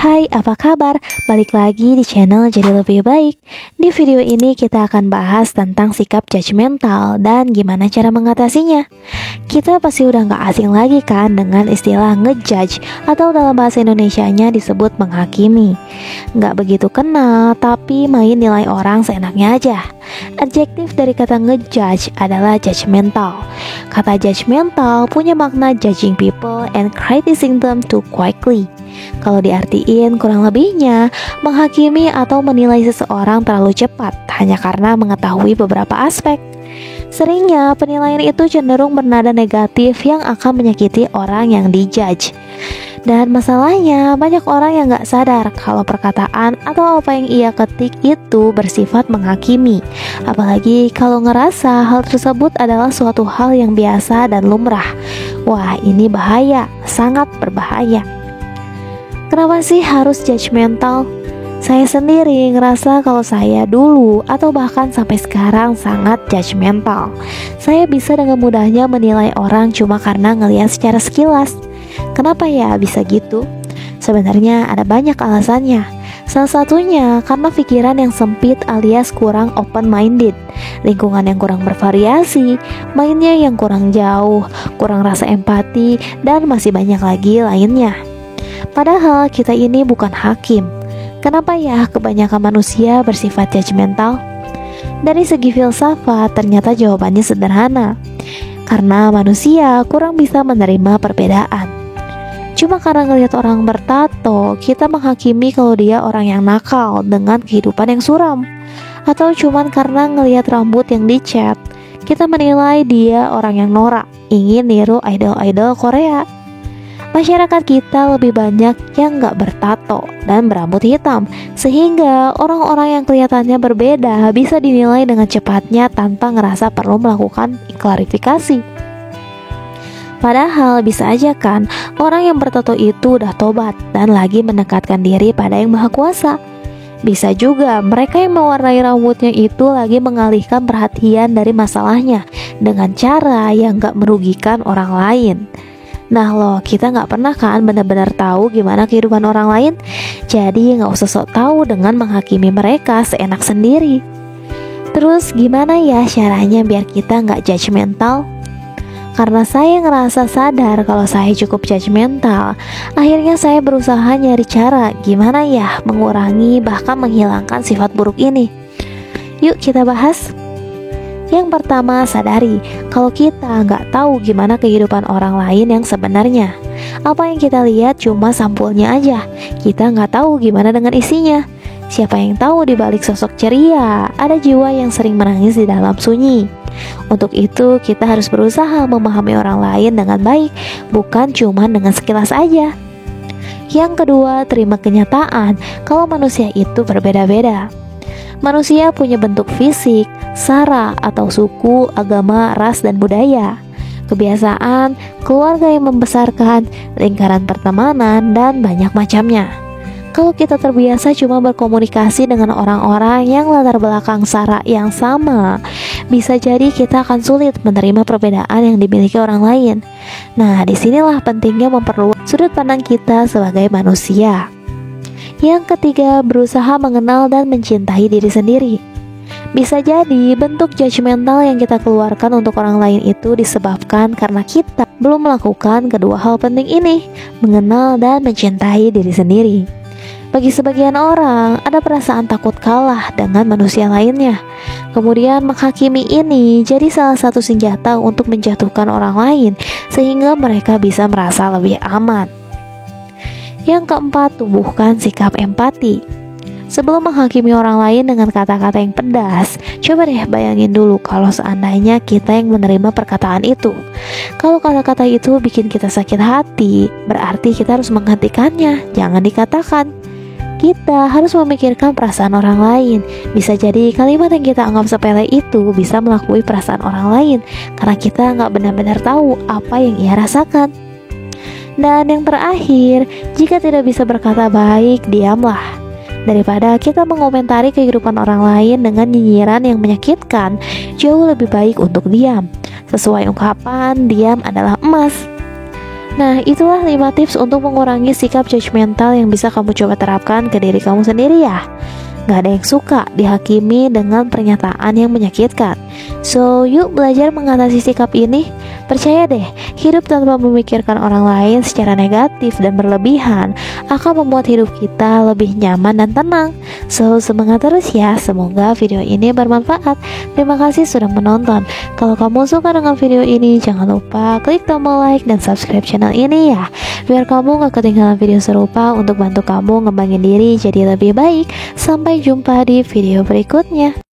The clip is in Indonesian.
Hai, apa kabar? Balik lagi di channel Jadi Lebih Baik. Di video ini kita akan bahas tentang sikap judgmental dan gimana cara mengatasinya. Kita pasti udah gak asing lagi kan dengan istilah ngejudge, atau dalam bahasa Indonesianya disebut menghakimi. Gak begitu kenal, tapi main nilai orang seenaknya aja. Adjektif dari kata ngejudge adalah judgmental. Kata judgmental punya makna judging people and criticizing them too quickly. Kalau diartiin kurang lebihnya, menghakimi atau menilai seseorang terlalu cepat hanya karena mengetahui beberapa aspek. Seringnya penilaian itu cenderung bernada negatif yang akan menyakiti orang yang dijudge. Dan masalahnya, banyak orang yang gak sadar kalau perkataan atau apa yang ia ketik itu bersifat menghakimi. Apalagi kalau ngerasa hal tersebut adalah suatu hal yang biasa dan lumrah. Wah, ini bahaya, sangat berbahaya. Kenapa sih harus judgmental? Saya sendiri ngerasa kalau saya dulu atau bahkan sampai sekarang sangat judgmental. Saya bisa dengan mudahnya menilai orang cuma karena ngelihat secara sekilas. Kenapa ya bisa gitu? Sebenarnya ada banyak alasannya. Salah satunya karena pikiran yang sempit alias kurang open-minded, lingkungan yang kurang bervariasi, mainnya yang kurang jauh, kurang rasa empati, dan masih banyak lagi lainnya. Padahal kita ini bukan hakim. Kenapa ya kebanyakan manusia bersifat judgmental? Dari segi filsafat ternyata jawabannya sederhana. Karena manusia kurang bisa menerima perbedaan. Cuma karena ngelihat orang bertato, kita menghakimi kalau dia orang yang nakal dengan kehidupan yang suram. Atau cuman karena ngelihat rambut yang dicat, kita menilai dia orang yang norak, ingin niru idol-idol Korea. Masyarakat kita lebih banyak yang gak bertato dan berambut hitam, sehingga orang-orang yang kelihatannya berbeda bisa dinilai dengan cepatnya tanpa ngerasa perlu melakukan klarifikasi. Padahal bisa aja kan orang yang bertato itu udah tobat dan lagi mendekatkan diri pada yang maha kuasa. Bisa juga mereka yang mewarnai rambutnya itu lagi mengalihkan perhatian dari masalahnya dengan cara yang gak merugikan orang lain. Nah loh, kita gak pernah kan benar-benar tahu gimana kehidupan orang lain. Jadi gak usah sok tahu dengan menghakimi mereka seenak sendiri. Terus gimana ya caranya biar kita gak judgmental? Karena saya ngerasa sadar kalau saya cukup judgmental, akhirnya saya berusaha nyari cara gimana ya mengurangi bahkan menghilangkan sifat buruk ini. Yuk kita bahas. Yang pertama, sadari kalau kita nggak tahu gimana kehidupan orang lain yang sebenarnya. Apa yang kita lihat cuma sampulnya aja. Kita nggak tahu gimana dengan isinya. Siapa yang tahu di balik sosok ceria, ada jiwa yang sering menangis di dalam sunyi. Untuk itu, kita harus berusaha memahami orang lain dengan baik, bukan cuma dengan sekilas aja. Yang kedua, terima kenyataan kalau manusia itu berbeda-beda. Manusia punya bentuk fisik, sara atau suku, agama, ras, dan budaya, kebiasaan, keluarga yang membesarkan, lingkaran pertemanan, dan banyak macamnya. Kalau kita terbiasa cuma berkomunikasi dengan orang-orang yang latar belakang sara yang sama, bisa jadi kita akan sulit menerima perbedaan yang dimiliki orang lain. Nah, disinilah pentingnya memperluas sudut pandang kita sebagai manusia. Yang ketiga, berusaha mengenal dan mencintai diri sendiri. Bisa jadi bentuk judgmental yang kita keluarkan untuk orang lain itu disebabkan karena kita belum melakukan kedua hal penting ini, mengenal dan mencintai diri sendiri. Bagi sebagian orang, ada perasaan takut kalah dengan manusia lainnya. Kemudian menghakimi ini jadi salah satu senjata untuk menjatuhkan orang lain, sehingga mereka bisa merasa lebih aman. Yang keempat, tumbuhkan sikap empati. Sebelum menghakimi orang lain dengan kata-kata yang pedas, coba deh bayangin dulu kalau seandainya kita yang menerima perkataan itu. Kalau kata-kata itu bikin kita sakit hati, berarti kita harus menghentikannya, jangan dikatakan. Kita harus memikirkan perasaan orang lain. Bisa jadi kalimat yang kita anggap sepele itu bisa melakui perasaan orang lain, karena kita gak benar-benar tahu apa yang ia rasakan. Dan yang terakhir, jika tidak bisa berkata baik, diamlah. Daripada kita mengomentari kehidupan orang lain dengan nyinyiran yang menyakitkan, jauh lebih baik untuk diam. Sesuai ungkapan, diam adalah emas. Nah, itulah 5 tips untuk mengurangi sikap judgmental yang bisa kamu coba terapkan ke diri kamu sendiri ya. Gak ada yang suka dihakimi dengan pernyataan yang menyakitkan. So, yuk belajar mengatasi sikap ini. Percaya deh, hidup tanpa memikirkan orang lain secara negatif dan berlebihan akan membuat hidup kita lebih nyaman dan tenang. So, semangat terus ya. Semoga video ini bermanfaat. Terima kasih sudah menonton. Kalau kamu suka dengan video ini, jangan lupa klik tombol like dan subscribe channel ini ya, biar kamu gak ketinggalan video serupa untuk bantu kamu ngembangin diri jadi lebih baik. Sampai jumpa di video berikutnya.